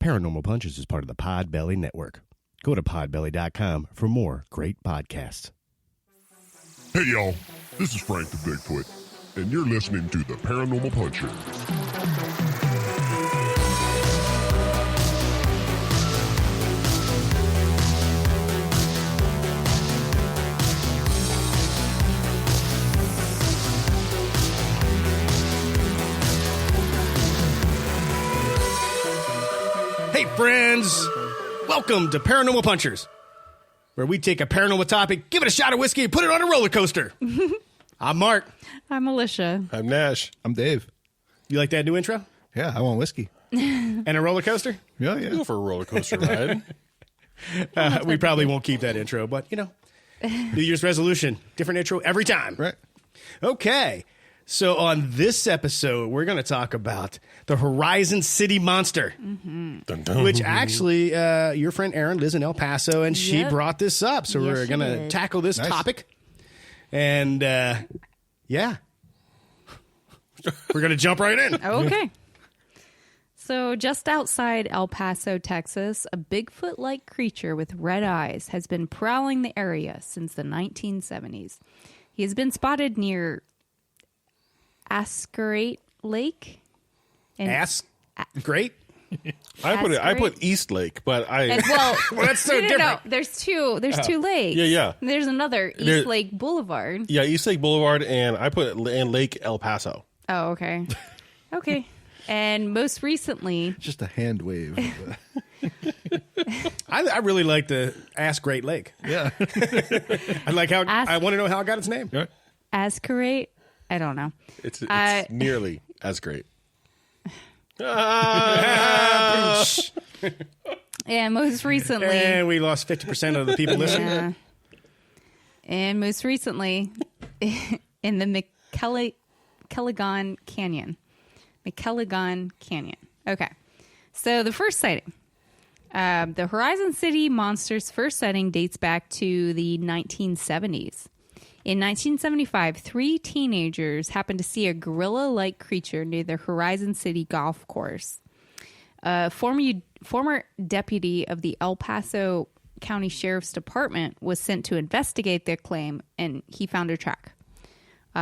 Paranormal Punches is part of the Podbelly Network. Go to podbelly.com for more great podcasts. Hey, y'all. This is Frank the Bigfoot, and you're listening to the Paranormal Puncher. Hey, friends. Welcome to Paranormal Punchers, where we take a paranormal topic, give it a shot of whiskey, and put it on a roller coaster. I'm Mark. I'm Alicia. I'm Nash. I'm Dave. You like that new intro? Yeah, I want whiskey. And a roller coaster? Yeah, yeah. Go for a roller coaster ride. We probably won't keep that intro, but, you know, New Year's resolution, different intro every time. Right. Okay. So on this episode, we're going to talk about the Horizon City Monster, Dun, dun. which actually your friend Erin lives in El Paso, and she Yep. brought this up. So Yes, we're she going to did. tackle this Nice. topic. And, yeah, we're going to jump right in. Okay. So just outside El Paso, Texas, a Bigfoot-like creature with red eyes has been prowling the area since the 1970s. He has been spotted near Aguilar Lake. And, Ass? Great. I put East Lake, but and, well, Well, that's so no, different. there's two lakes. Yeah. There's another East There- Lake Boulevard. yeah, East Lake Boulevard, and I put in Lake El Paso. Oh, okay. Okay. And most recently, Just a hand wave. I really like the Ass Great Lake. Yeah. I like how Ass- I want to know how it got its name. Right? Ascarate, I don't know. It's nearly as great. And most recently, And we lost 50% of the people listening. yeah. And most recently, in the McKelligon Canyon. McKelligon Canyon. Okay. So the first sighting. The Horizon City Monster's first sighting dates back to the 1970s. In 1975, 3 teenagers happened to see a gorilla-like creature near the Horizon City golf course. A former deputy of the El Paso County Sheriff's Department was sent to investigate their claim, and he found a track.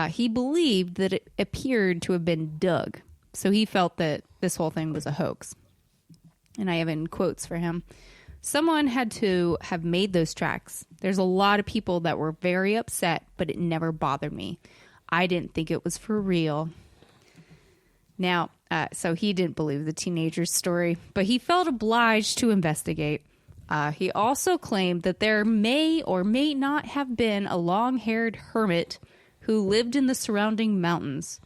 He believed that it appeared to have been dug, so he felt that this whole thing was a hoax. And I have in quotes for him. Someone had to have made those tracks. There's a lot of people that were very upset, but it never bothered me. I didn't think it was for real. Now, so he didn't believe the teenager's story, but he felt obliged to investigate. He also claimed that there may or may not have been a long-haired hermit who lived in the surrounding mountains.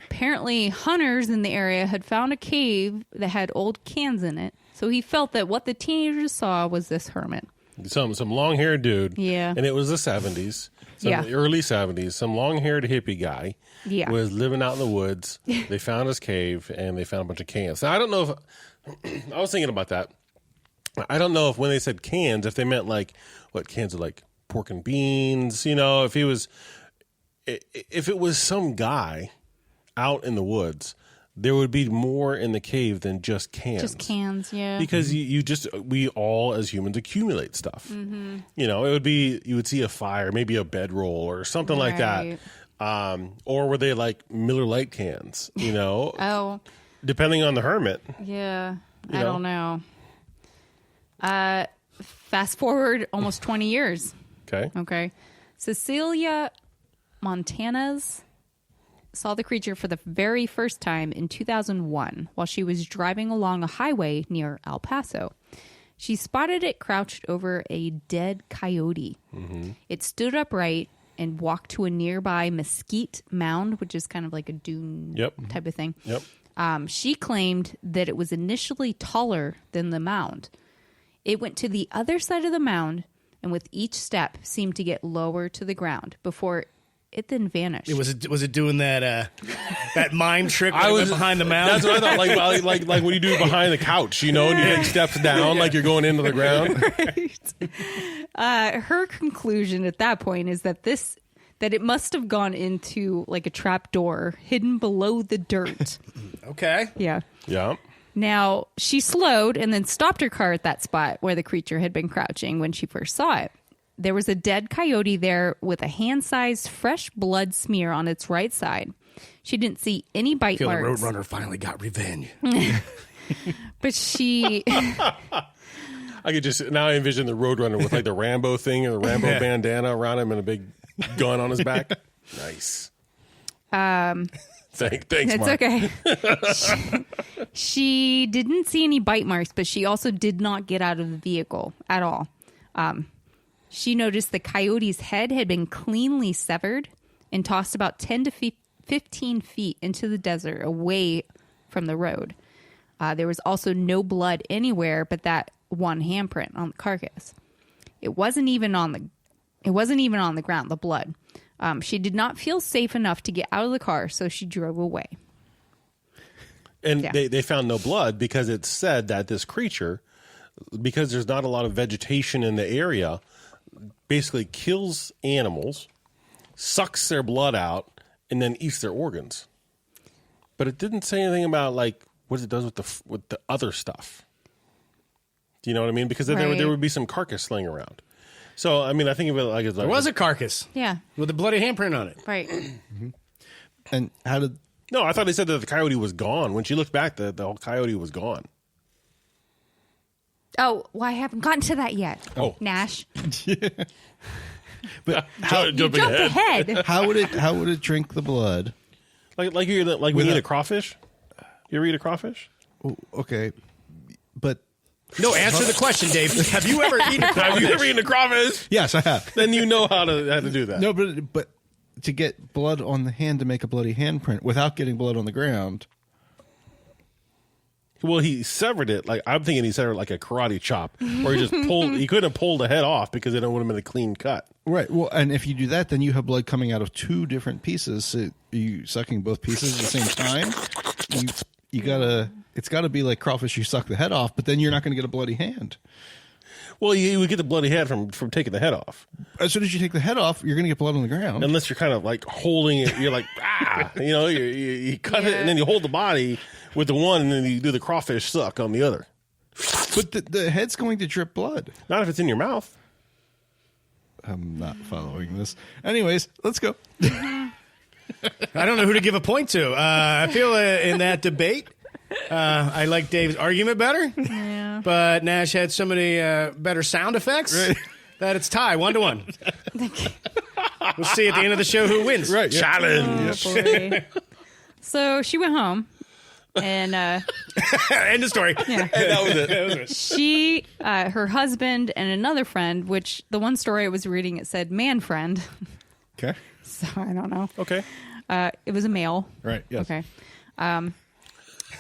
Apparently, hunters in the area had found a cave that had old cans in it, so he felt that what the teenagers saw was this hermit. Some long-haired dude. Yeah. And it was the 70s. Yeah. Early 70s. Some long-haired hippie guy Yeah. was living out in the woods. They found his cave, and they found a bunch of cans. Now, I don't know if... I was thinking about that. I don't know if when they said cans, if they meant like, what, cans of like pork and beans, you know, if it was some guy out in the woods, there would be more in the cave than just cans. Just cans, yeah. Because we all as humans accumulate stuff. Mm-hmm. You know, it would be, you would see a fire, maybe a bedroll or something like that. Or were they like Miller Lite cans, you know? Oh, Depending on the hermit. yeah. You I know? don't know. Fast forward almost 20 years. Okay. Okay. Cecilia Montanez saw the creature for the very first time in 2001 while she was driving along a highway near El Paso. She spotted it crouched over a dead coyote. Mm-hmm. It stood upright and walked to a nearby mesquite mound, which is kind of like a dune type of thing. Yep. She claimed that it was initially taller than the mound. It went to the other side of the mound and with each step seemed to get lower to the ground before it then vanished. Was it doing that that mime trick when it went behind the mound? That's what I thought. Like when you do behind the couch, you know, and you take steps down like you're going into the ground. Right. Her conclusion at that point is that it must have gone into like a trap door hidden below the dirt. Okay. Yeah. Yeah. Now, she slowed and then stopped her car at that spot where the creature had been crouching when she first saw it. There was a dead coyote there with a hand-sized fresh blood smear on its right side. She didn't see any bite feel marks. the Roadrunner finally got revenge. But she... I could just now envision the Roadrunner with like the Rambo thing and the Rambo bandana around him and a big gun on his back. Nice. Thanks, It's Mark. okay. She didn't see any bite marks, but she also did not get out of the vehicle at all. She noticed the coyote's head had been cleanly severed and tossed about 10 to 15 feet into the desert away from the road. There was also no blood anywhere but that one handprint on the carcass. It wasn't even on the ground, the blood. She did not feel safe enough to get out of the car, so she drove away. And Yeah. they found no blood because it said that this creature, because there's not a lot of vegetation in the area, basically kills animals, sucks their blood out, and then eats their organs. But it didn't say anything about like what it does with the other stuff. Do you know what I mean? Because then Right. there would be some carcass laying around. So I mean, I think of it like it's like There was a carcass Yeah, with a bloody handprint on it. right. And how did no. I thought they said that the coyote was gone. When she looked back, the whole coyote was gone. Oh, well, I haven't gotten to that yet. Oh. Nash. but You jumped ahead. how would it drink the blood? Like when you eat a crawfish. You ever eat a crawfish? Oh, okay, but No, answer the question, Dave. Have you ever eaten a Have crawfish? you ever eaten a crawfish? yes, I have. Then you know how to do that. No, but to get blood on the hand to make a bloody handprint without getting blood on the ground. Well, he severed it. Like I'm thinking, he severed it like a karate chop, or he just pulled. He couldn't have pulled the head off because it would have been a clean cut. Right. Well, and if you do that, then you have blood coming out of two different pieces. So are you sucking both pieces at the same time? You gotta. It's got to be like crawfish. You suck the head off, but then you're not going to get a bloody hand. Well, you would get the bloody head from taking the head off, As soon as you take the head off, you're going to get blood on the ground. unless you're kind of like holding it. You're like you cut it and then you hold the body with the one, and then you do the crawfish suck on the other. But the head's going to drip blood. Not if it's in your mouth. I'm not following this. Anyways, let's go. I don't know who to give a point to. I feel in that debate, I like Dave's argument better. Yeah. But Nash had so many better sound effects that it's tie 1-1. We'll see at the end of the show who wins. Right. Yeah. Challenge. Oh, boy. So she went home, and End of story. yeah. And that was it. She, her husband, and another friend, which the one story I was reading, it said man friend. Okay. So I don't know. Okay. It was a male. Right. Yes. Okay.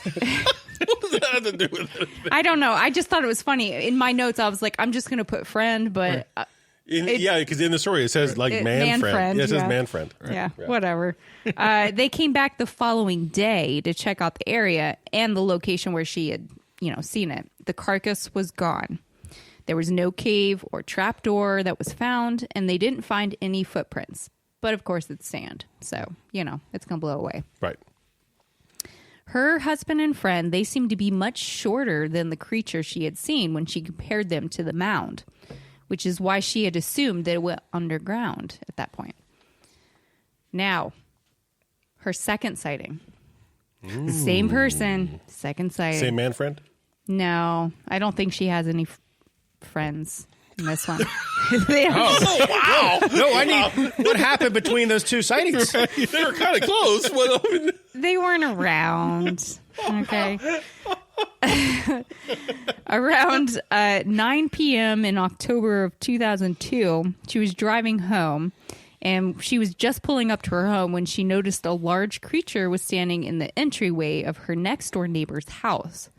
What does that have to do with it? I don't know. I just thought it was funny. In my notes, I was like, I'm just going to put friend, but Yeah, because in the story it says like man friend. Yeah, it says yeah. man friend. yeah, whatever. They came back the following day to check out the area and the location where she had, seen it. The carcass was gone. There was no cave or trapdoor that was found, and they didn't find any footprints. But of course, it's sand, so it's going to blow away. Right. Her husband and friend, they seemed to be much shorter than the creature she had seen when she compared them to the mound, which is why she had assumed that it went underground at that point. Now, her second sighting. Same person, second sighting. Same man friend? No, I don't think she has any friends in this one. They don't- Wow. No, I need what happened between those two sightings. They were kind of close. They weren't around. Okay. Around 9 p.m. in October of 2002, she was driving home, and she was just pulling up to her home when she noticed a large creature was standing in the entryway of her next-door neighbor's house.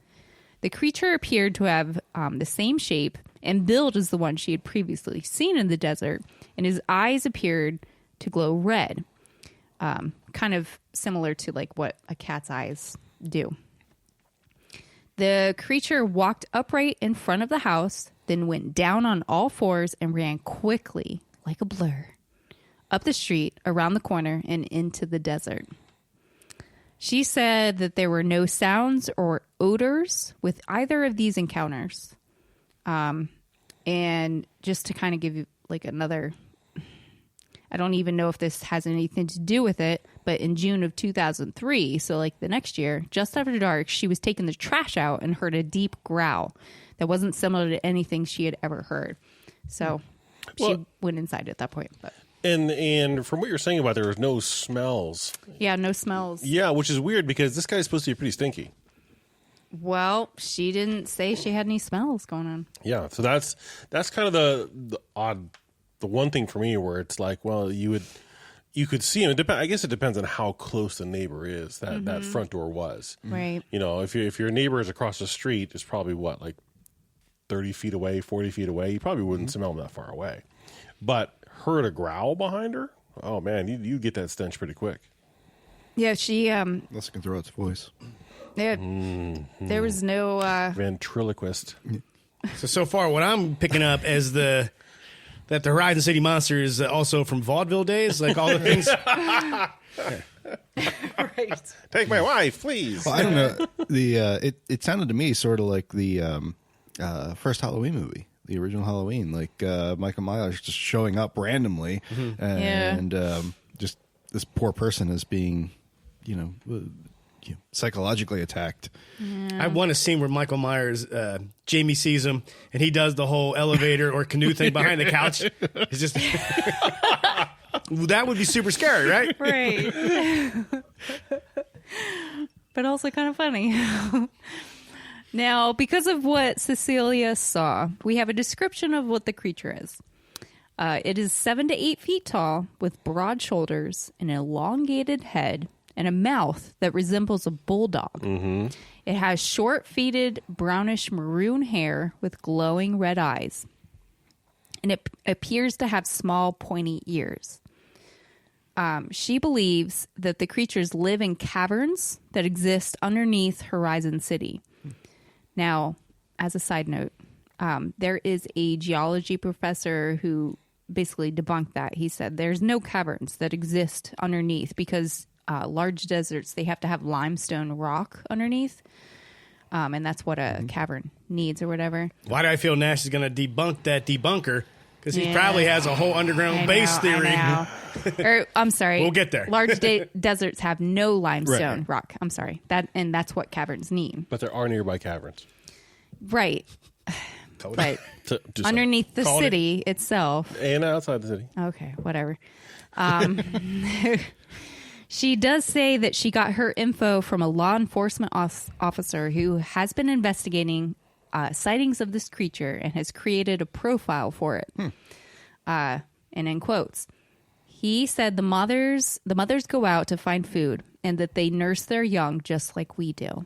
The creature appeared to have the same shape and build as the one she had previously seen in the desert, and his eyes appeared to glow red, kind of similar to like what a cat's eyes do. The creature walked upright in front of the house, then went down on all fours and ran quickly, like a blur, up the street, around the corner, and into the desert. She said that there were no sounds or odors with either of these encounters. And just to kind of give you like another, I don't even know if this has anything to do with it, but in June of 2003, so like the next year, just after dark, she was taking the trash out and heard a deep growl that wasn't similar to anything she had ever heard. So she went inside at that point. But. And from what you're saying about there was no smells. Yeah, no smells. Yeah, which is weird because this guy's supposed to be pretty stinky. Well, she didn't say she had any smells going on. Yeah, so that's kind of the one thing for me where it's like, well, you could see him. I guess it depends on how close the neighbor is that front door was. Right. You know, if your neighbor is across the street, it's probably like 30 feet away, 40 feet away. You probably wouldn't smell him that far away. But heard a growl behind her. Oh man, you get that stench pretty quick. Yeah, she Unless it can throw its voice. Yeah, there was no ventriloquist. So far, what I'm picking up is that the Horizon City Monster is also from vaudeville days, like all the things. right. Take my wife, please. Well, I don't know. It sounded to me sort of like the first Halloween movie, the original Halloween, like Michael Myers just showing up randomly, and just this poor person is being, psychologically attacked. I want a scene where Michael Myers, Jamie sees him, and he does the whole elevator or canoe thing behind the couch. It's just that would be super scary, right? Right. But also kind of funny. Now, because of what Cecilia saw, we have a description of what the creature is. It is 7 to 8 feet tall with broad shoulders, an elongated head, and a mouth that resembles a bulldog. Mm-hmm. It has short, faded, brownish-maroon hair with glowing red eyes. And it appears to have small, pointy ears. She believes that the creatures live in caverns that exist underneath Horizon City. Now, as a side note, there is a geology professor who basically debunked that. He said there's no caverns that exist underneath because large deserts, they have to have limestone rock underneath. And that's what a cavern needs or whatever. Why do I feel Nash is going to debunk that debunker? Because he probably has a whole underground base theory. Or, I'm sorry. We'll get there. Large deserts have no limestone rock. I'm sorry. That's what caverns need. But there are nearby caverns. Right. But underneath the city itself. And outside the city. Okay, whatever. She does say that she got her info from a law enforcement officer who has been investigating sightings of this creature and has created a profile for it. And in quotes, he said the mothers go out to find food and that they nurse their young just like we do.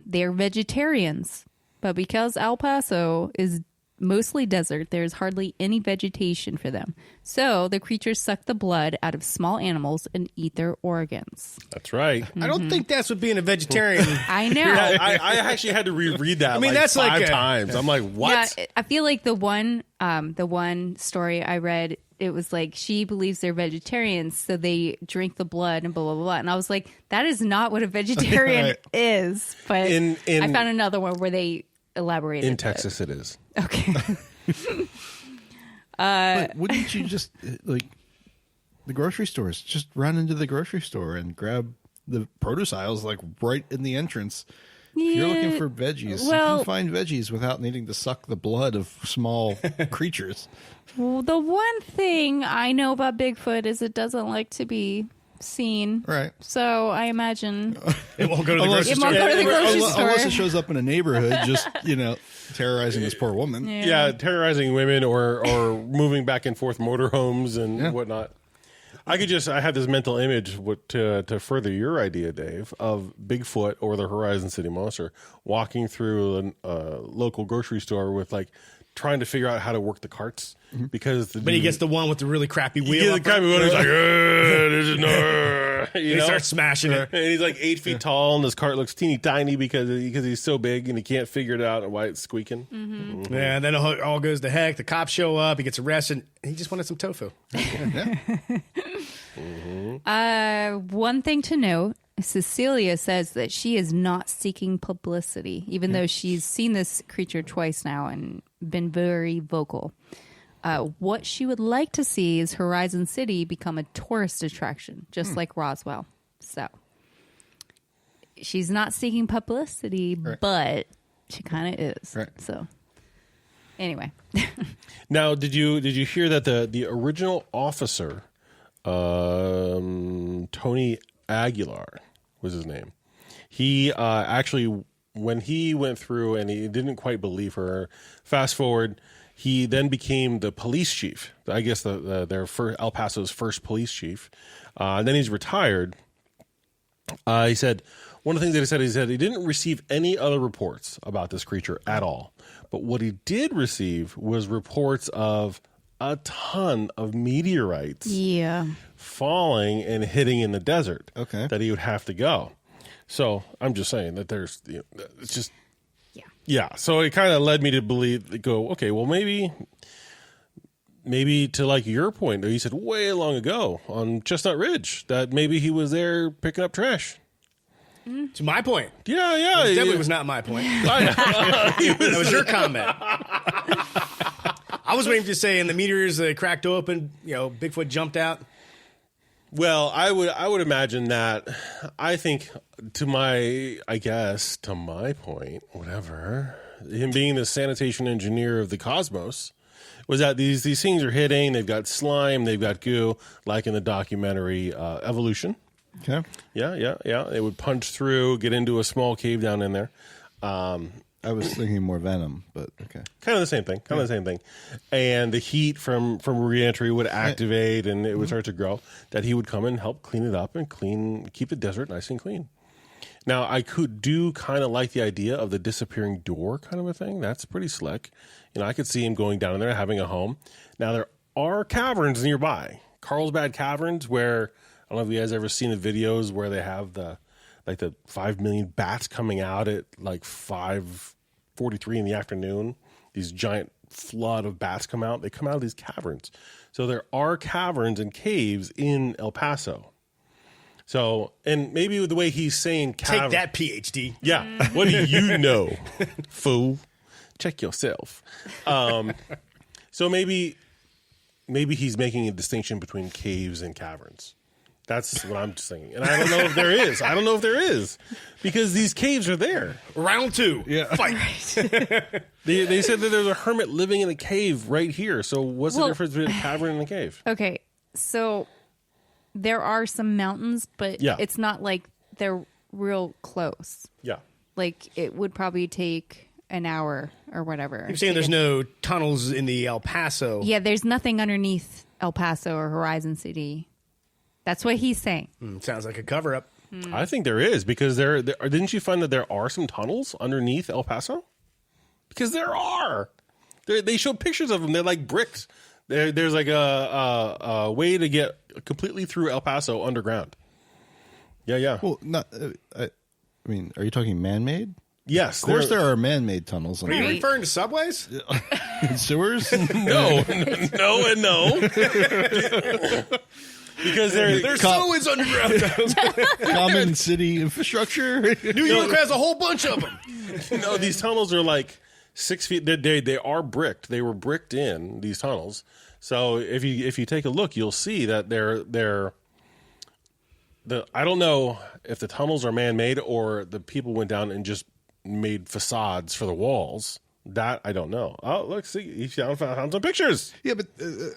They're vegetarians, but because El Paso is mostly desert, there's hardly any vegetation for them. So the creatures suck the blood out of small animals and eat their organs. That's right. I don't think that's what being a vegetarian. I know. Yeah, I actually had to reread that. I mean, that's five times. I'm like, what? Yeah, I feel like the one story I read, it was like she believes they're vegetarians, so they drink the blood and blah blah blah. And I was like, that is not what a vegetarian is. But I found another one where they elaborated. In Texas, it is. Okay. But wouldn't you just, like, the grocery stores, just run into the grocery store and grab the produce aisles, like, right in the entrance? Yeah, if you're looking for veggies, you can find veggies without needing to suck the blood of small creatures. Well, the one thing I know about Bigfoot is it doesn't like to be seen. Right. So I imagine it won't go to the grocery store. Unless it shows up in a neighborhood, just, terrorizing this poor woman. Yeah, terrorizing women or moving back and forth motorhomes and whatnot. I have this mental image to further your idea, Dave, of Bigfoot or the Horizon City Monster walking through a local grocery store with, like, trying to figure out how to work the carts because he gets the one with the really crappy wheel. He gets the crappy wheel. He's like, this is no. He starts smashing it, and he's like 8 feet tall, and his cart looks teeny tiny because he's so big, and he can't figure it out why it's squeaking. Mm-hmm. Mm-hmm. Yeah, and then it all goes to heck. The cops show up. He gets arrested. And he just wanted some tofu. One thing to note Cecilia says that she is not seeking publicity, even though she's seen this creature twice now and been very vocal. What she would like to see is Horizon City become a tourist attraction, just like Roswell. So she's not seeking publicity, but she kind of is. Right. So anyway. Now, did you hear that the original officer, Tony Aguilar was his name. He actually, when he went through and he didn't quite believe her, fast forward, he then became the police chief. I guess their first, El Paso's first police chief. And then he's retired. He said, one of the things that he said he didn't receive any other reports about this creature at all. But what he did receive was reports of a ton of meteorites falling and hitting in the desert. Okay. That he would have to go. So I'm just saying that there's, it's just, yeah. So it kind of led me to go, okay, well, maybe to like your point, you said way long ago on Chestnut Ridge that maybe he was there picking up trash. To my point. Yeah. It definitely was not my point. That was your comment. I was waiting to say, and the meteors cracked open, Bigfoot jumped out. Well, I would imagine that. I think to my point, whatever, him being the sanitation engineer of the cosmos, was that these things are hitting. They've got slime, they've got goo, like in the documentary Evolution. Okay. Yeah. They would punch through, get into a small cave down in there. I was thinking more Venom, but okay. Kind of the same thing. And the heat from reentry would activate and it would start to grow. That he would come and help clean it up and keep the desert nice and clean. Now, I could do kind of like the idea of the disappearing door kind of a thing. That's pretty slick. I could see him going down there, having a home. Now, there are caverns nearby. Carlsbad Caverns, where, I don't know if you guys ever seen the videos where they have the 5 million bats coming out at like 5:43 in the afternoon. These giant flood of bats come out. They come out of these caverns. So there are caverns and caves in El Paso. So, and maybe with the way he's saying Take that, PhD. Yeah. What do you know, fool? Check yourself. So maybe he's making a distinction between caves and caverns. That's what I'm just thinking. And I don't know if there is. Because these caves are there. Round 2. Yeah. Fight. They said that there's a hermit living in a cave right here. So what's the difference between a cavern and a cave? Okay, so there are some mountains, but it's not like they're real close. Yeah. Like, it would probably take an hour or whatever. You're saying there's no tunnels in the El Paso. Yeah, there's nothing underneath El Paso or Horizon City. That's what he's saying. Sounds like a cover-up. I think there is, because there didn't you find that there are some tunnels underneath El Paso? Because there are. They showed pictures of them. They're like bricks. There's like a way to get completely through El Paso underground. Yeah. Well, not. I mean, are you talking man-made? Yes. Of course, there are man-made tunnels. Are you referring to subways? Sewers? No, and no. Because there's always underground tunnels. Common city infrastructure. New York has a whole bunch of them. No, these tunnels are like 6 feet. They are bricked. They were bricked in, these tunnels. So if you take a look, you'll see that they're I don't know if the tunnels are man-made or the people went down and just made facades for the walls. That I don't know. Oh, look, see, you found some pictures. Yeah, but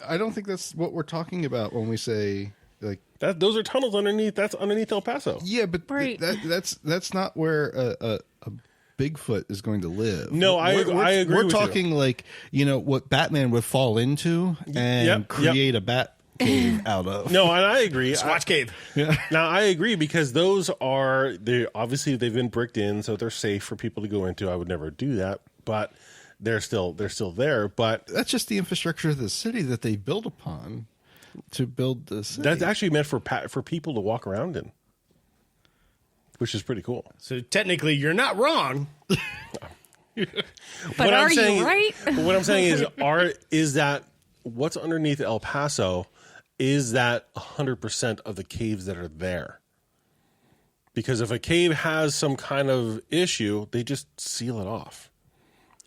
I don't think that's what we're talking about when we say like that. Those are tunnels underneath. That's underneath El Paso. Yeah, but Right. that's not where a Bigfoot is going to live. No, I agree. We're with talking you. like what Batman would fall into and create a bat cave out of. No, and I agree. Squatch Cave. Yeah. Now I agree, because those are obviously they've been bricked in, so they're safe for people to go into. I would never do that, but they're still there. But That's just the infrastructure of the city that they built upon to build the city. that's actually meant for people to walk around in, which is pretty cool. So technically, you're not wrong. But are you right? What I'm saying is that what's underneath El Paso is that 100% of the caves that are there. Because if a cave has some kind of issue, they just seal it off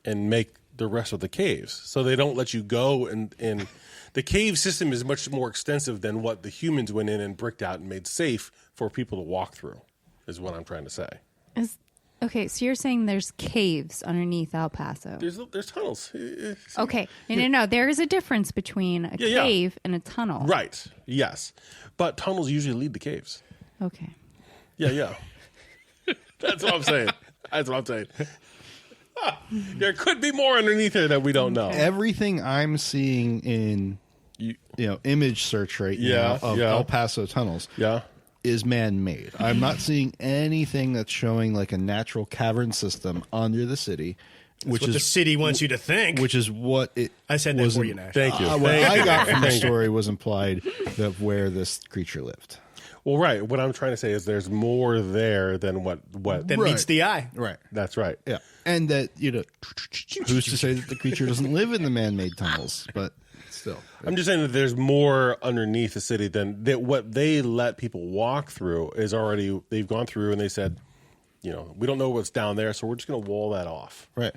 and make the rest of the caves. So they don't let you go. And the cave system is much more extensive than what the humans went in and bricked out and made safe for people to walk through, is what I'm trying to say. Okay, so you're saying there's caves underneath El Paso. There's tunnels. Okay. No. There is a difference between a cave and a tunnel. Right. Yes. But tunnels usually lead to caves. Okay. Yeah. That's what I'm saying. There could be more underneath there that we don't know. Everything I'm seeing in image search right now of El Paso tunnels is man-made. I'm not seeing anything that's showing like a natural cavern system under the city, Which is what the city wants you to think. Which is what it I said that for you, Nash. Thank you. What I got from the story was implied of where this creature lived. Well, right. What I'm trying to say is there's more there than what that meets the eye. Right. That's right. Yeah. And that, who's to say that the creature doesn't live in the man-made tunnels, but still. I'm just saying that there's more underneath the city than that. What they let people walk through is already, they've gone through and they said, we don't know what's down there, so we're just going to wall that off. Right.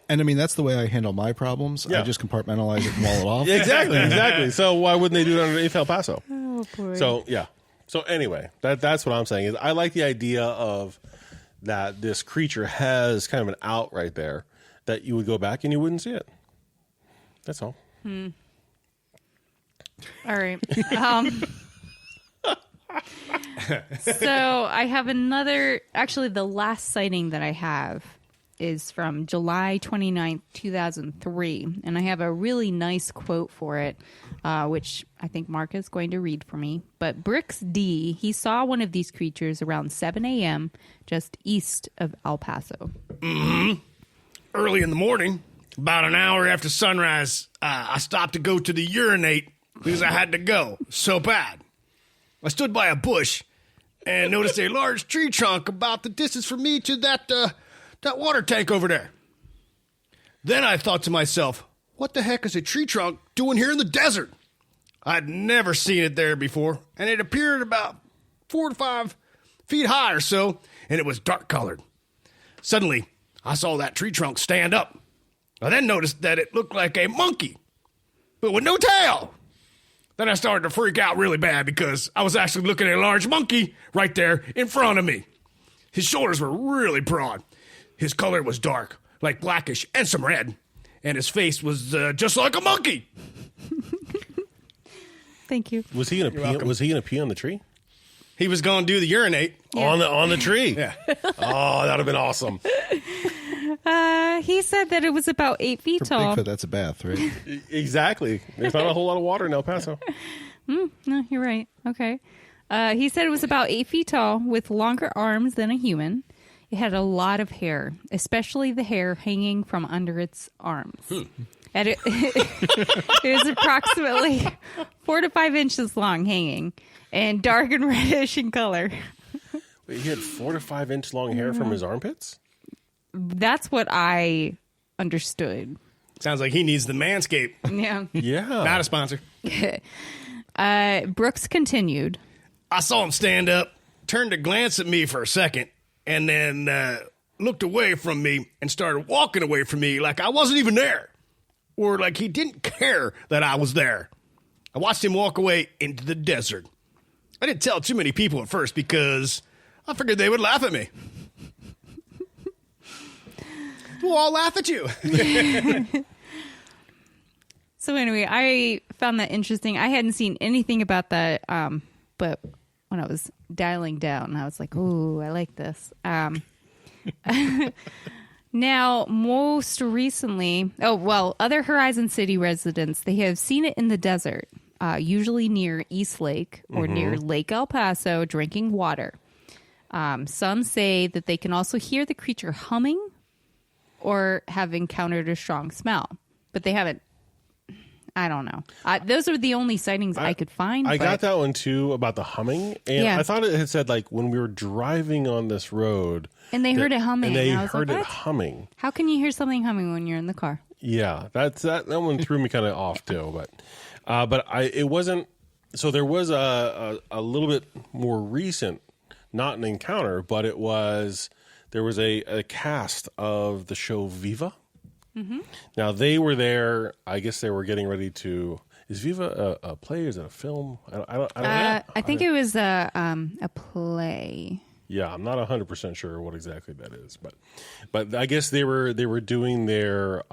And I mean, that's the way I handle my problems. Yeah. I just compartmentalize it and wall it off. Exactly. So why wouldn't they do it underneath El Paso? Oh, boy. So, yeah. So anyway, that's what I'm saying. Is I like the idea of that this creature has kind of an out right there that you would go back and you wouldn't see it. That's all. All right. So I have actually the last sighting that I have is from July 29th, 2003. And I have a really nice quote for it, which I think Mark is going to read for me. But Brooks D., he saw one of these creatures around 7 a.m. just east of El Paso. Early in the morning, about an hour after sunrise, I stopped to go to the urinate because I had to go so bad. I stood by a bush and noticed a large tree trunk about the distance from me to that water tank over there. Then I thought to myself, what the heck is a tree trunk doing here in the desert? I'd never seen it there before, and it appeared about 4 to 5 feet high or so, and it was dark colored. Suddenly, I saw that tree trunk stand up. I then noticed that it looked like a monkey, but with no tail. Then I started to freak out really bad because I was actually looking at a large monkey right there in front of me. His shoulders were really broad. His color was dark, like blackish and some red. And his face was just like a monkey. Thank you. Was he gonna pee? Was he gonna pee on the tree? He was going to do the urinate. On the tree. Yeah. Oh, that'd have been awesome. He said that it was about 8 feet For tall. Bigfoot, that's a bath, right? Exactly. There's not a whole lot of water in El Paso. No, you're right. Okay. He said it was about 8 feet tall with longer arms than a human. It had a lot of hair, especially the hair hanging from under its arms. And it was approximately 4 to 5 inches long hanging and dark and reddish in color. Wait, he had 4 to 5 inch long hair from his armpits? That's what I understood. Sounds like he needs the Manscape. Yeah. Yeah. Not a sponsor. Brooks continued. I saw him stand up, turned to glance at me for a second, and then looked away from me and started walking away from me like I wasn't even there. Or like he didn't care that I was there. I watched him walk away into the desert. I didn't tell too many people at first because I figured they would laugh at me. We'll all laugh at you. So anyway, I found that interesting. I hadn't seen anything about that, but when I was dialing down, I was like, "Ooh, I like this." Now, most recently, other Horizon City residents, they have seen it in the desert, usually near East Lake or near Lake El Paso, drinking water. Some say that they can also hear the creature humming or have encountered a strong smell, but they haven't. I don't know. Those are the only sightings I could find. I got that one too about the humming, and Yeah. I thought it had said like when we were driving on this road, And they heard it humming. and they I was heard like, it "What? humming. How can you hear something humming when you're in the car?" Yeah, that one threw me kind of off too, but it wasn't. So there was a little bit more recent not an encounter, but it was there was a cast of the show Viva. Now they were there. I guess they were getting ready to. Is Viva a play? Is it a film? I don't know. I think it was a play. Yeah, I'm not 100% sure what exactly that is, but I guess they were doing their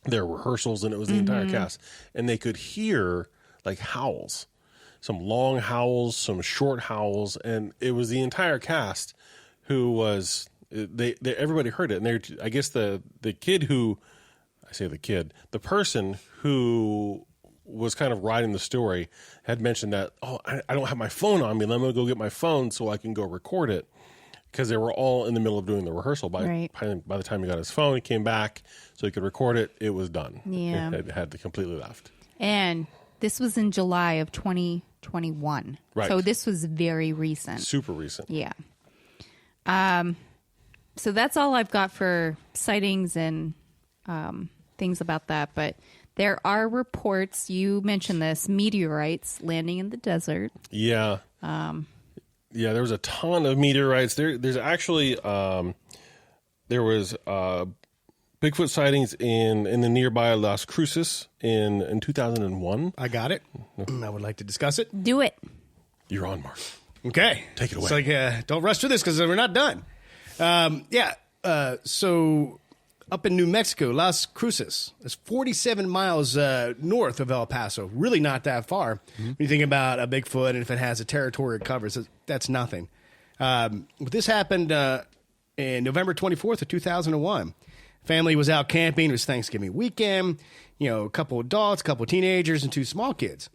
rehearsals, and it was the entire cast, and they could hear like howls, some long howls, some short howls, and it was the entire cast who was they everybody heard it, and I guess the kid who I say the kid, the person who was kind of writing the story had mentioned that, I don't have my phone on me. Let me go get my phone so I can go record it, because they were all in the middle of doing the rehearsal. By the time he got his phone, he came back so he could record it. It was done. Yeah. It had completely left. And this was in July of 2021. Right. So this was very recent. Super recent. Yeah. So that's all I've got for sightings and things about that. But there are reports, you mentioned this, meteorites landing in the desert. Yeah. Yeah, there was a ton of meteorites. There's actually there was Bigfoot sightings in the nearby Las Cruces in 2001. I got it. I would like to discuss it. Do it. You're on, Mark. Okay. Take it away. It's like, don't rush through this because we're not done. So up in New Mexico, Las Cruces, it's 47 miles north of El Paso. Really not that far. When you think about a Bigfoot and if it has a territory it covers, that's nothing. But this happened in November 24th of 2001. Family was out camping. It was Thanksgiving weekend. You know, a couple adults, a couple teenagers, and two small kids.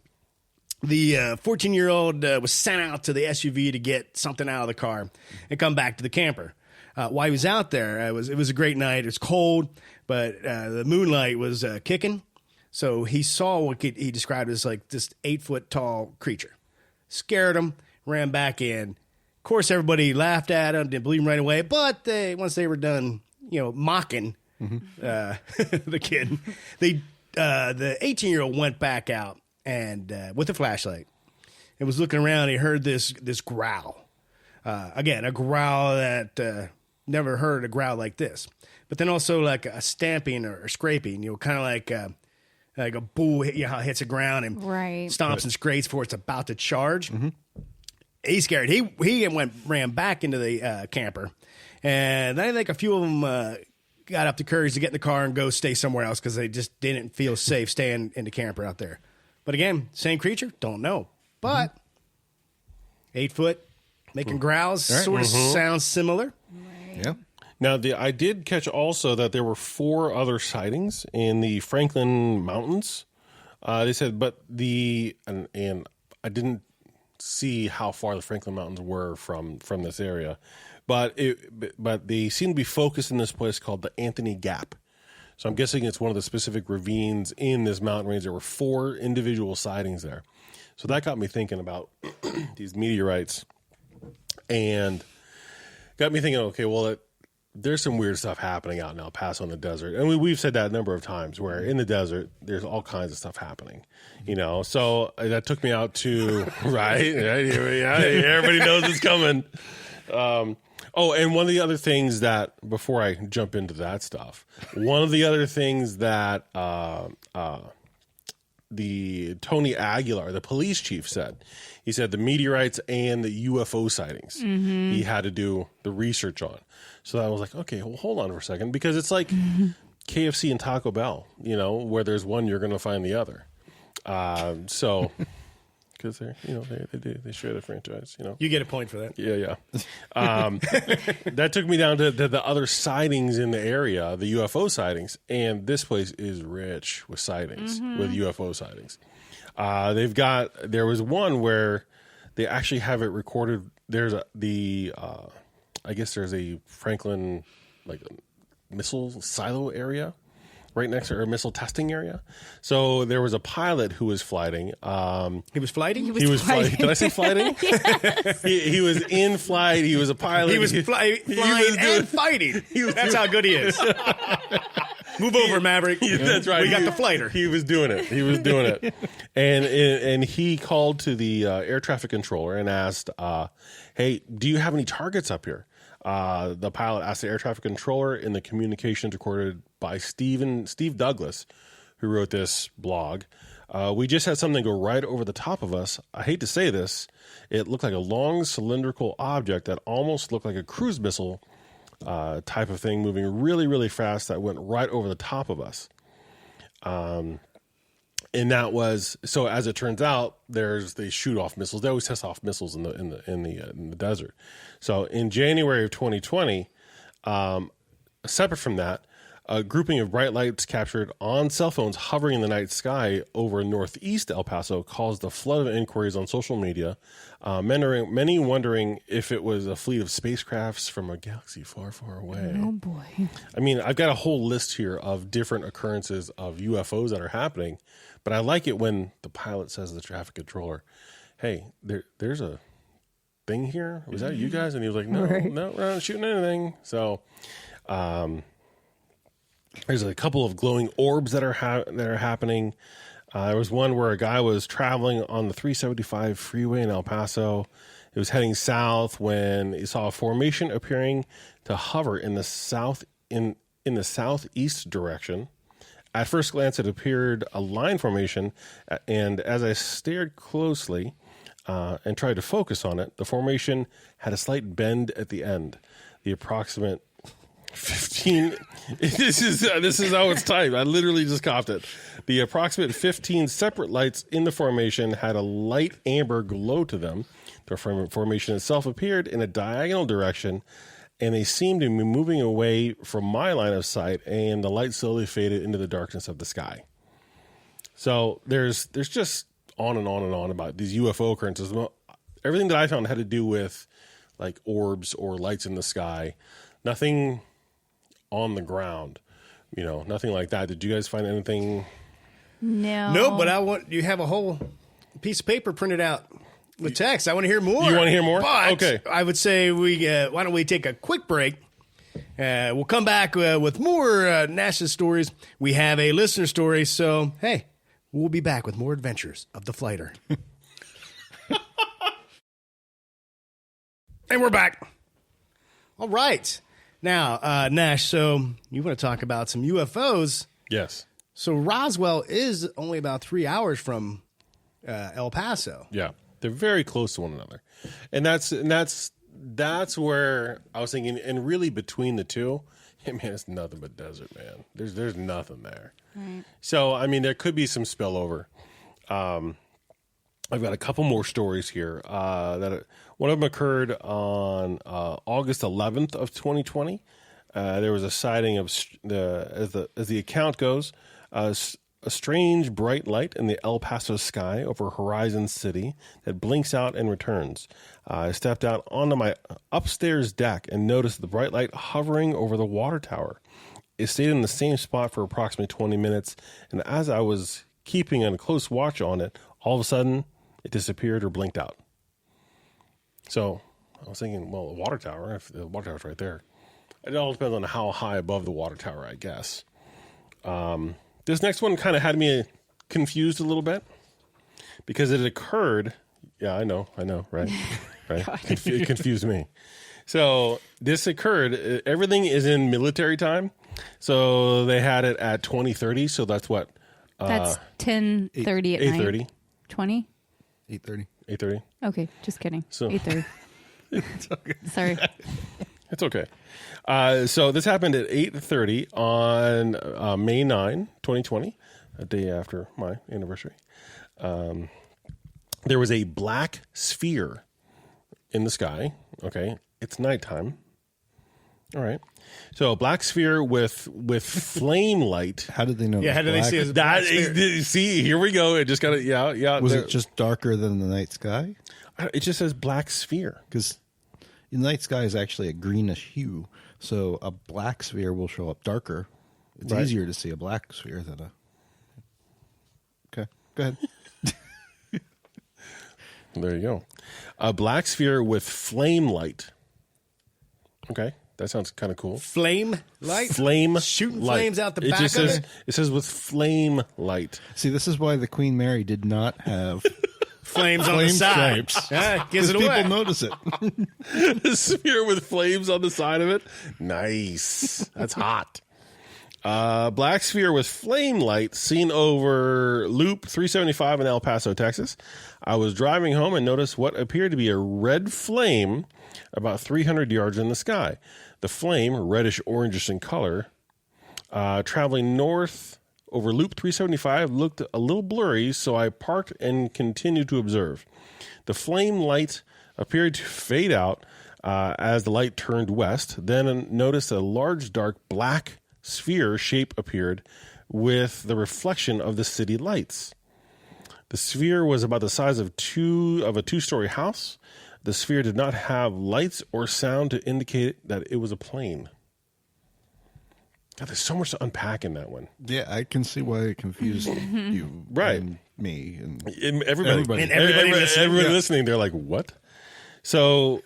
The 14-year-old was sent out to the SUV to get something out of the car and come back to the camper. While he was out there, it was a great night. It was cold, but the moonlight was kicking. So he saw what he described as like this 8-foot-tall creature. Scared him, ran back in. Of course, everybody laughed at him, didn't believe him right away. But once they were done, mocking the kid, the 18-year-old went back out and with a flashlight and was looking around. He heard this growl. Again, a growl that never heard a growl like this. But then also like a stamping or scraping, kind of like a bull how it hits the ground and stomps and scrapes before it's about to charge. He's scared. He ran back into the camper. And then I think a few of them got up the courage to get in the car and go stay somewhere else because they just didn't feel safe staying in the camper out there. But again, same creature? Don't know. But 8 foot, making growls, sort of sounds similar. Yeah. Now, I did catch also that there were 4 other sightings in the Franklin Mountains. They said, but and I didn't see how far the Franklin Mountains were from this area, but they seem to be focused in this place called the Anthony Gap. So I'm guessing it's one of the specific ravines in this mountain range. There were 4 individual sightings there. So that got me thinking about these meteorites and got me thinking, okay, well, there's some weird stuff happening out in El Paso in the desert. And we've said that a number of times where in the desert, there's all kinds of stuff happening, So that took me out to, right? Everybody knows it's coming. And one of the other things that, before I jump into that stuff, one of the other things that the Tony Aguilar, the police chief, said, he said the meteorites and the UFO sightings he had to do the research on. So I was like, okay, well, hold on for a second, because it's like KFC and Taco Bell, where there's one, you're going to find the other. Because they share the franchise, You get a point for that. Yeah. That took me down to the other sightings in the area, the UFO sightings, and this place is rich with sightings, with UFO sightings. There was one where they actually have it recorded. There's I guess there's a Franklin missile silo area right next to a missile testing area. So there was a pilot who was flighting. He was flighting? He was flighting. Did I say flighting? Yes. He was in flight. He was a pilot. He was flying and fighting. That's how good he is. Move over, Maverick. That's right. We got the flighter. He was doing it. And he called to the air traffic controller and asked, "Hey, do you have any targets up here?" The pilot asked the air traffic controller in the communications recorded by Steve Douglas, who wrote this blog. We just had something go right over the top of us. I hate to say this. It looked like a long cylindrical object that almost looked like a cruise missile type of thing moving really, really fast that went right over the top of us. And that was, so as it turns out, they shoot off missiles. They always test off missiles in the desert. So in January of 2020, separate from that, a grouping of bright lights captured on cell phones hovering in the night sky over northeast El Paso caused a flood of inquiries on social media, many wondering if it was a fleet of spacecrafts from a galaxy far, far away. Oh, boy. I mean, I've got a whole list here of different occurrences of UFOs that are happening, but I like it when the pilot says to the traffic controller, "Hey, there's a thing here. Was that you guys?" And he was like, "No, Right. no, we're not shooting anything." So, there's a couple of glowing orbs that are happening. There was one where a guy was traveling on the 375 freeway in El Paso. He was heading south when he saw a formation appearing to hover in the southeast direction. At first glance, it appeared a line formation, and as I stared closely and tried to focus on it, the formation had a slight bend at the end. The approximate 15 this is how it's typed. I literally just copied it. The approximate 15 separate lights in the formation had a light amber glow to them. The formation itself appeared in a diagonal direction, and they seemed to be moving away from my line of sight, and the light slowly faded into the darkness of the sky. So there's just on and on and on about these UFO occurrences. Everything that I found had to do with like orbs or lights in the sky. Nothing on the ground, nothing like that. Did you guys find anything? No, but you have a whole piece of paper printed out with text. I want to hear more. You want to hear more? But Okay. I would say why don't we take a quick break? We'll come back with more NASA stories. We have a listener story, so hey, we'll be back with more adventures of the flighter. And we're back. All right. Now, Nash, so you want to talk about some UFOs. Yes. So Roswell is only about 3 hours from El Paso. Yeah. They're very close to one another. And that's where I was thinking, and really between the two, man, it's nothing but desert, man. There's nothing there. Right. So, I mean, there could be some spillover. I've got a couple more stories here. One of them occurred on August 11th of 2020. There was a sighting of as the account goes, a strange bright light in the El Paso sky over Horizon City that blinks out and returns. I stepped out onto my upstairs deck and noticed the bright light hovering over the water tower. It stayed in the same spot for approximately 20 minutes, and as I was keeping a close watch on it, all of a sudden, it disappeared or blinked out. So I was thinking, well, the water tower, if the water tower's right there. It all depends on how high above the water tower, I guess. This next one kind of had me confused a little bit because it occurred. Yeah, I know, right? Right. It confused me. So this occurred. Everything is in military time. So they had it at 20:30. So that's what? That's 10:30 at night. 8:30. 20? 8:30. 8:30. Okay, just kidding. So- 8:30. Sorry. It's okay. So this happened at 8:30 on May 9, 2020, a day after my anniversary. There was a black sphere in the sky. Okay, it's nighttime. All right. So a black sphere with flame light. How did they know? Yeah, how it was did they black? see it? That is, see, here we go. It just got it. Yeah. Was it just darker than the night sky? It just says black sphere. Because the night sky is actually a greenish hue, so a black sphere will show up darker. It's Right. easier to see a black sphere than a. Okay, go ahead. There you go. A black sphere with flame light. Okay. That sounds kind of cool. Flame light? Flame Shooting light. flames out the It back just of says, it? It says with flame light. See, this is why the Queen Mary did not have Flames on the flame side. stripes. Yeah, gives it Because away. people notice it. The sphere with flames on the side of it. Nice. That's hot. Black sphere with flame light seen over Loop 375 in El Paso, Texas. I was driving home and noticed what appeared to be a red flame about 300 yards in the sky. The flame, reddish-orangish in color, traveling north over Loop 375, looked a little blurry, so I parked and continued to observe. The flame light appeared to fade out as the light turned west. Then noticed a large, dark, black sphere shape appeared with the reflection of the city lights. The sphere was about the size of a two-story house. The sphere did not have lights or sound to indicate that it was a plane. God, there's so much to unpack in that one. Yeah, I can see why it confused you, Right. and me, and Everybody, And everybody listening. everybody Yeah. listening, they're like, "What?" So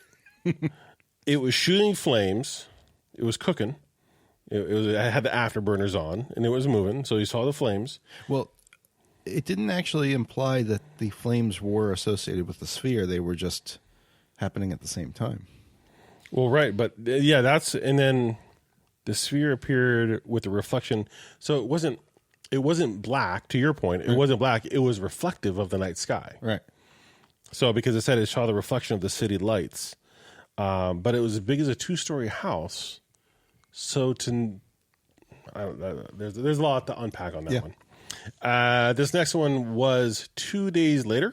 it was shooting flames. It was cooking. It had the afterburners on, and it was moving. So you saw the flames. well, it didn't actually imply that the flames were associated with the sphere. They were just happening at the same time. Well, right, but yeah, and then the sphere appeared with a reflection. So it wasn't black. To your point, it wasn't black. It was reflective of the night sky. Right. So because it said it saw the reflection of the city lights, but it was as big as a two-story house. So there's a lot to unpack on that Yeah. one. This next one was 2 days later.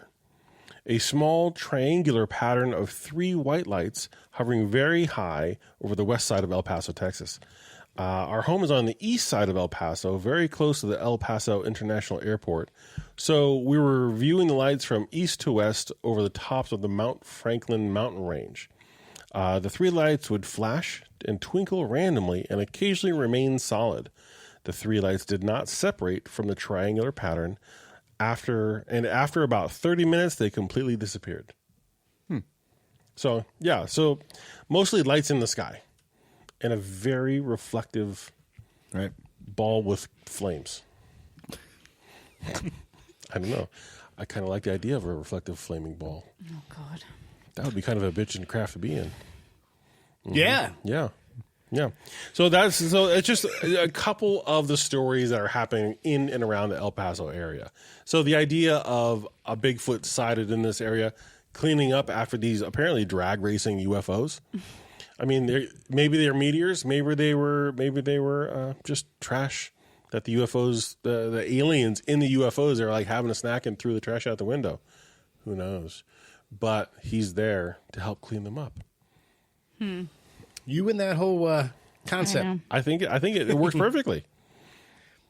A small triangular pattern of 3 white lights hovering very high over the west side of El Paso, Texas. Our home is on the east side of El Paso, very close to the El Paso International Airport. So we were viewing the lights from east to west over the tops of the Mount Franklin mountain range. The 3 lights would flash and twinkle randomly and occasionally remain solid. The 3 lights did not separate from the triangular pattern. After about 30 minutes, they completely disappeared. So, yeah. So, mostly lights in the sky and a very reflective Right. ball with flames. I don't know. I kind of like the idea of a reflective flaming ball. Oh, God. That would be kind of a bitch and craft to be in. Yeah. Yeah. Yeah. So it's just a couple of the stories that are happening in and around the El Paso area. So the idea of a Bigfoot sighted in this area, cleaning up after these apparently drag racing UFOs. I mean, maybe they're meteors, maybe they were just trash that the UFOs, the aliens in the UFOs are like having a snack and threw the trash out the window. Who knows? But he's there to help clean them up. You and that whole concept. I think it works perfectly.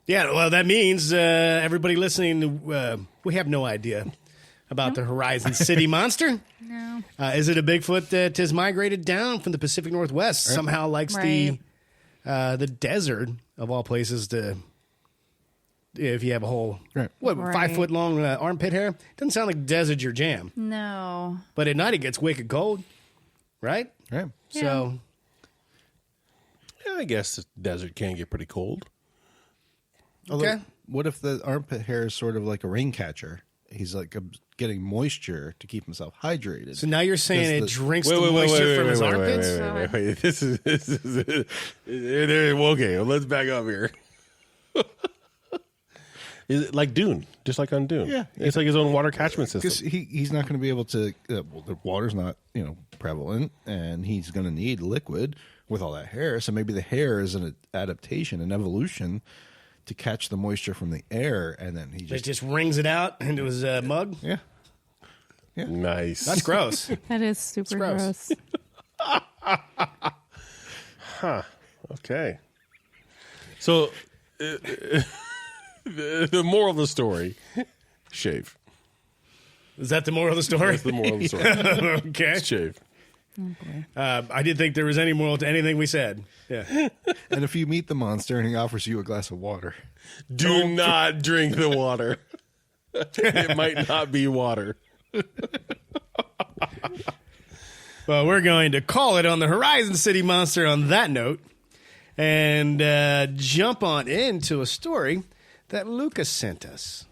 Yeah, well, that means everybody listening, we have no idea about the Horizon City monster. No. Is it a Bigfoot that has migrated down from the Pacific Northwest? Somehow likes Right. the desert of all places to. If you have a whole Right. 5-foot long armpit hair, doesn't sound like desert's your jam. No. But at night it gets wicked cold, right? Right. So Yeah, I guess the desert can get pretty cold. Although, Okay. what if the armpit hair is sort of like a rain catcher? He's like getting moisture to keep himself hydrated. So now you're saying it Does the- drinks the moisture from his armpits? Wait. This is okay. Well, let's back up here. Is it like Dune, just like on Dune? Yeah. It's like his own water catchment Because system. he's not going to be able to. Well, the water's not prevalent, and he's going to need liquid with all that hair. So maybe the hair is an adaptation, an evolution to catch the moisture from the air, and then he It just just wrings it out into his mug. yeah. Nice. That's gross. That is super gross. gross. Okay. So, the moral of the story: shave. Is that the moral of the story? That's the moral of the story. Okay. Shave. I didn't think there was any moral to anything we said. Yeah. And if you meet the monster and he offers you a glass of water, Do not drink the water. It might not be water. Well, we're going to call it on the Horizon City Monster on that note and jump on into a story that Lucas sent us.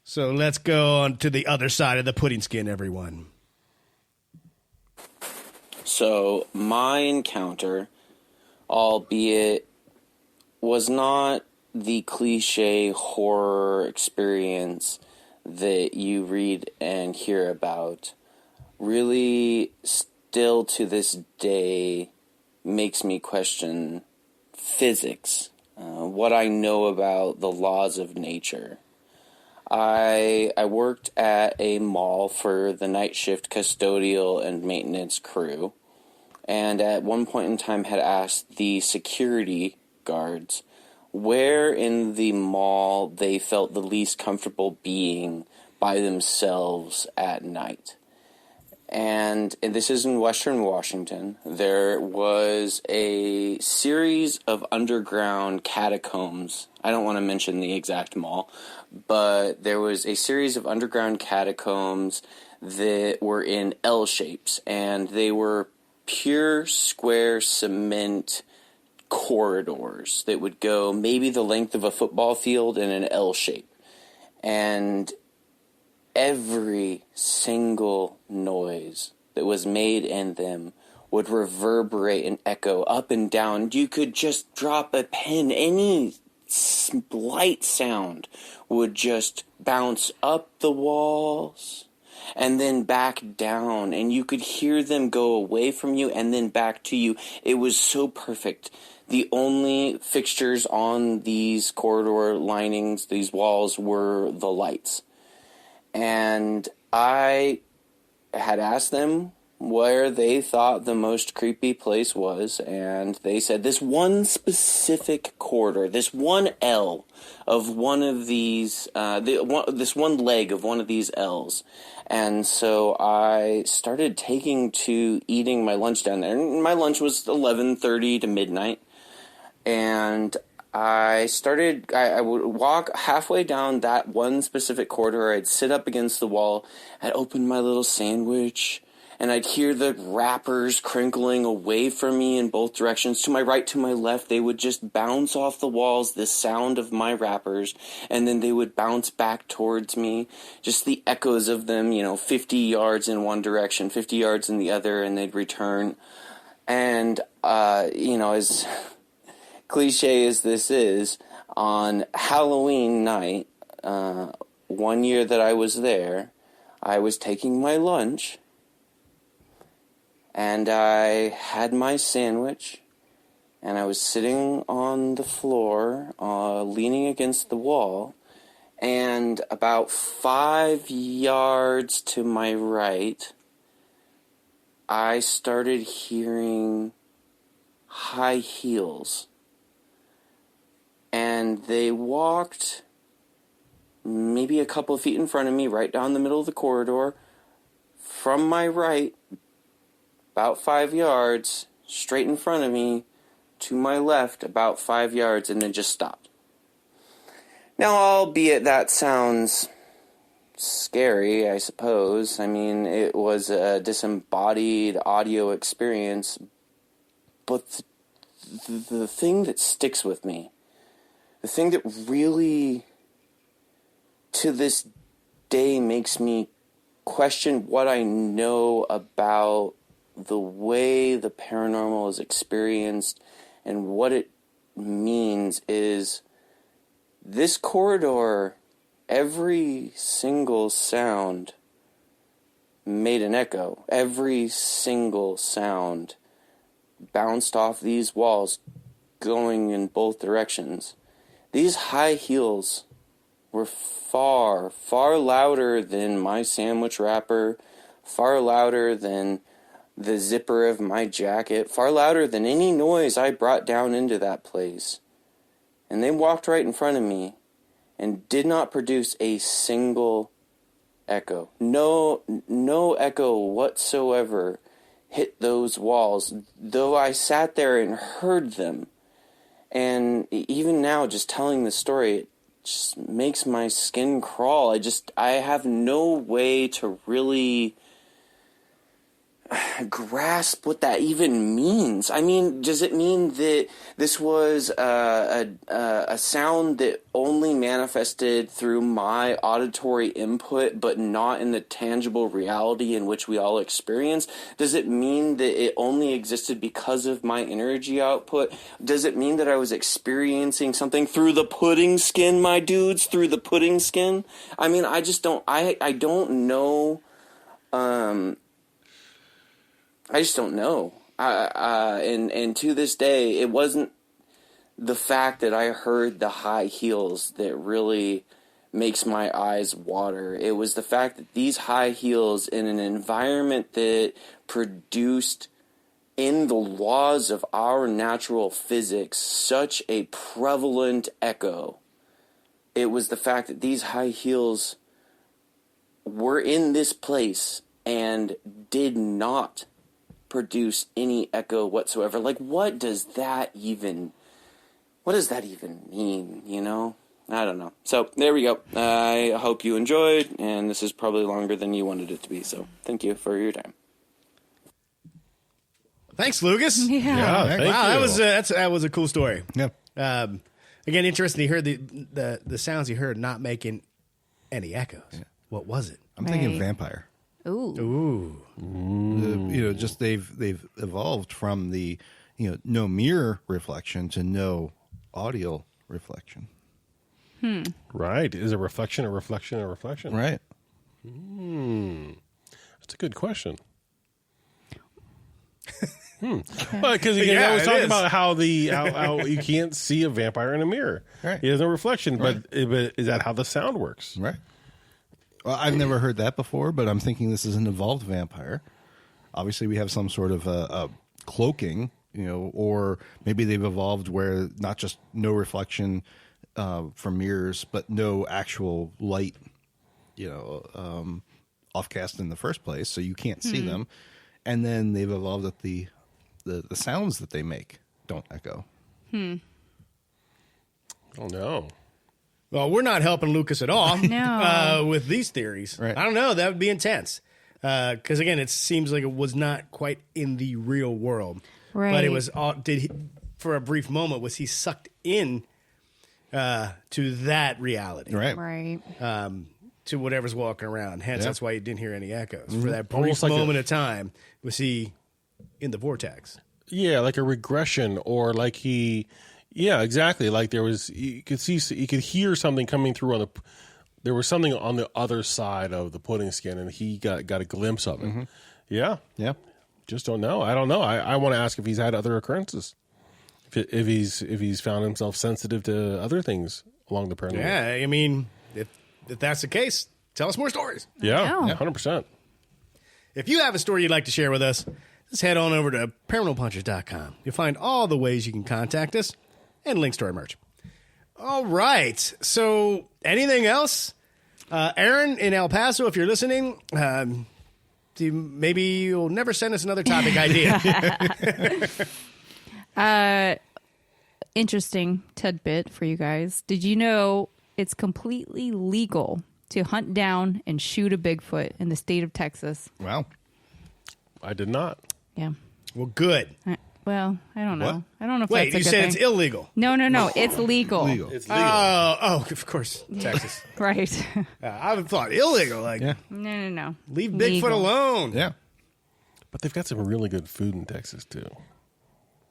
So let's go on to the other side of the pudding skin, everyone. So my encounter, albeit, was not the cliche horror experience that you read and hear about. Really, still to this day, makes me question physics, what I know about the laws of nature. I worked at a mall for the night shift custodial and maintenance crew, and at one point in time had asked the security guards where in the mall they felt the least comfortable being by themselves at night. And this is in Western Washington. There was a series of underground catacombs. I don't want to mention the exact mall, but there was a series of underground catacombs that were in L shapes, and they were pure square cement corridors that would go maybe the length of a football field in an L shape. And every single noise that was made in them would reverberate and echo up and down. You could just drop a pin, any slight sound would just bounce up the walls and then back down, and you could hear them go away from you and then back to you. It was so perfect. The only fixtures on these corridor linings, these walls, were the lights. And I had asked them where they thought the most creepy place was, and they said this one specific corridor, this one L of one of these, this one leg of one of these L's. And so I started taking to eating my lunch down there. And my lunch was 11:30 to midnight. And I would walk halfway down that one specific corridor. I'd sit up against the wall. I'd open my little sandwich, and I'd hear the wrappers crinkling away from me in both directions. To my right, to my left, they would just bounce off the walls, the sound of my wrappers, and then they would bounce back towards me. Just the echoes of them, 50 yards in one direction, 50 yards in the other, and they'd return. And, as cliche as this is, on Halloween night, one year that I was there, I was taking my lunch, and I had my sandwich, and I was sitting on the floor, leaning against the wall, and about 5 yards to my right, I started hearing high heels. And they walked maybe a couple of feet in front of me, right down the middle of the corridor. From my right, about 5 yards, straight in front of me, to my left, about 5 yards, and then just stopped. Now, albeit that sounds scary, I suppose. I mean, it was a disembodied audio experience. But the thing that sticks with me, the thing that really, to this day, makes me question what I know about the way the paranormal is experienced and what it means is this corridor, every single sound made an echo. Every single sound bounced off these walls going in both directions. These high heels were far, far louder than my sandwich wrapper, far louder than the zipper of my jacket, far louder than any noise I brought down into that place. And they walked right in front of me and did not produce a single echo. No echo whatsoever hit those walls, though I sat there and heard them. And even now, just telling the story, it just makes my skin crawl. I have no way to really grasp what that even means. I mean, does it mean that this was a sound that only manifested through my auditory input, but not in the tangible reality in which we all experience? Does it mean that it only existed because of my energy output? Does it mean that I was experiencing something through the pudding skin, my dudes, through the pudding skin? I mean, I just don't, I don't know, I just don't know. And to this day, it wasn't the fact that I heard the high heels that really makes my eyes water. It was the fact that these high heels in an environment that produced, in the laws of our natural physics, such a prevalent echo. It was the fact that these high heels were in this place and did not produce any echo whatsoever. Like, what does that even mean, you know? I don't know. So there we go. I hope you enjoyed, and this is probably longer than you wanted it to be, so thank you for your time. Thanks, Lucas. Yeah. thank Wow, you. that was a cool story. Yeah. Again, interesting. You heard the sounds you heard not making any echoes. Yeah. What was it? I'm thinking Right. vampire. Ooh. Ooh. Just they've evolved from the no mirror reflection to no audio reflection. Right. Is a reflection a reflection a reflection? Right. That's a good question. Because again, Yeah, I was it talking is. about how you can't see a vampire in a mirror. Right. He has no reflection, but is that how the sound works? Right. Well, I've never heard that before, but I'm thinking this is an evolved vampire. Obviously, we have some sort of cloaking, or maybe they've evolved where not just no reflection from mirrors, but no actual light, offcast in the first place, so you can't see them. And then they've evolved that the sounds that they make don't echo. Oh no. Well, we're not helping Lucas at all No. with these theories. Right. I don't know. That would be intense. Because, again, it seems like it was not quite in the real world. Right. But it was all, for a brief moment, was he sucked in to that reality? Right. Right. To whatever's walking around. Hence, Yeah. that's why you didn't hear any echoes. For that brief Almost like moment of time, was he in the vortex? Yeah, like a regression, or like he. Yeah, exactly. Like you could hear something coming through there was something on the other side of the pudding skin, and he got a glimpse of it. Yeah. Yeah. Just don't know. I don't know. I want to ask if he's had other occurrences. If he's found himself sensitive to other things along the paranormal. Yeah, I mean, if that's the case, tell us more stories. Yeah, know. 100%. If you have a story you'd like to share with us, just head on over to paranormalpunchers.com. You'll find all the ways you can contact us and links to our merch. All right. So, anything else? Aaron in El Paso, if you're listening, maybe you'll never send us another topic idea. Interesting tidbit for you guys. Did you know it's completely legal to hunt down and shoot a Bigfoot in the state of Texas? Wow. I did not. Yeah. Well, good. Well, I don't know. What? I don't know if Wait, that's a you good said thing. it's illegal. No, it's legal. Legal. It's legal. Oh, of course, Texas. Right. I would have thought illegal. Like, Yeah. No. leave Bigfoot Legal. alone. Yeah. But they've got some really good food in Texas, too.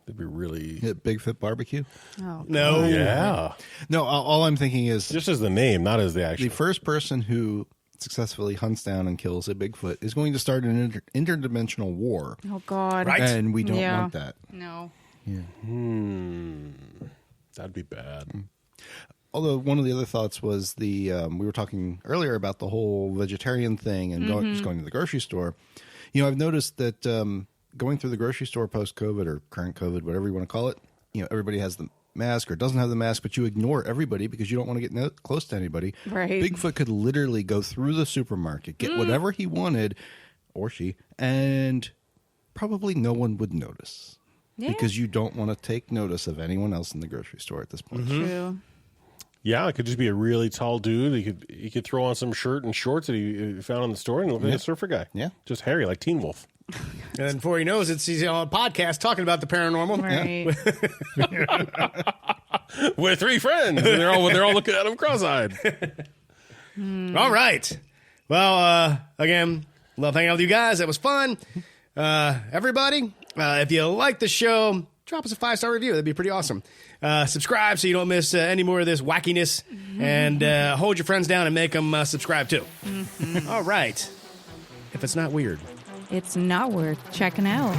They'd be really... Hit Bigfoot barbecue. Oh, No. Yeah. No, all I'm thinking is Just as the name, not as the actual... the first person who successfully hunts down and kills a Bigfoot is going to start an interdimensional war. oh God. Right. And we don't Yeah. want that. No. That'd be bad. Although one of the other thoughts was we were talking earlier about the whole vegetarian thing and just going to the grocery store. I've noticed that going through the grocery store post-COVID or current COVID, whatever you want to call it, everybody has the mask or doesn't have the mask, but you ignore everybody because you don't want to get close to anybody. Right. Bigfoot could literally go through the supermarket, get whatever he wanted, or she, and probably no one would notice. Yeah. Because you don't want to take notice of anyone else in the grocery store at this point. True. Yeah, it could just be a really tall dude. He could throw on some shirt and shorts that he found in the store and look like a surfer guy. Yeah. Just hairy, like Teen Wolf. And before he knows it, he's on a podcast talking about the paranormal. Right. With 3 friends. And they're all looking at him cross-eyed. All right. Well, again, love hanging out with you guys. That was fun. Everybody, if you like the show, drop us a 5-star review. That'd be pretty awesome. Subscribe so you don't miss any more of this wackiness. And hold your friends down and make them subscribe too. All right. If it's not weird. It's not worth checking out.